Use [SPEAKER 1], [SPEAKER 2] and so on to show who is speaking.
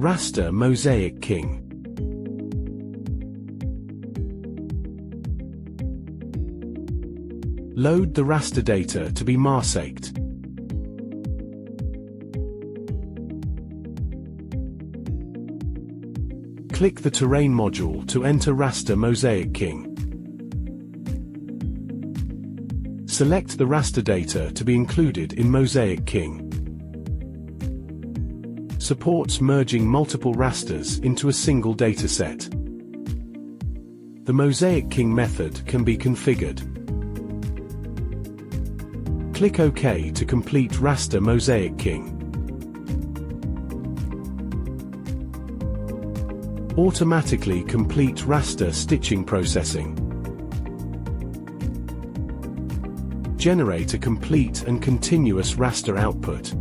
[SPEAKER 1] Raster Mosaicking. Load the raster data to be mosaiced. Click the Terrain module to enter Raster Mosaicking. Select the raster data to be included in Mosaicking. Supports merging multiple rasters into a single dataset. The Mosaicking method can be configured. Click OK to complete Raster Mosaicking. Automatically complete raster stitching processing. Generate a complete and continuous raster output.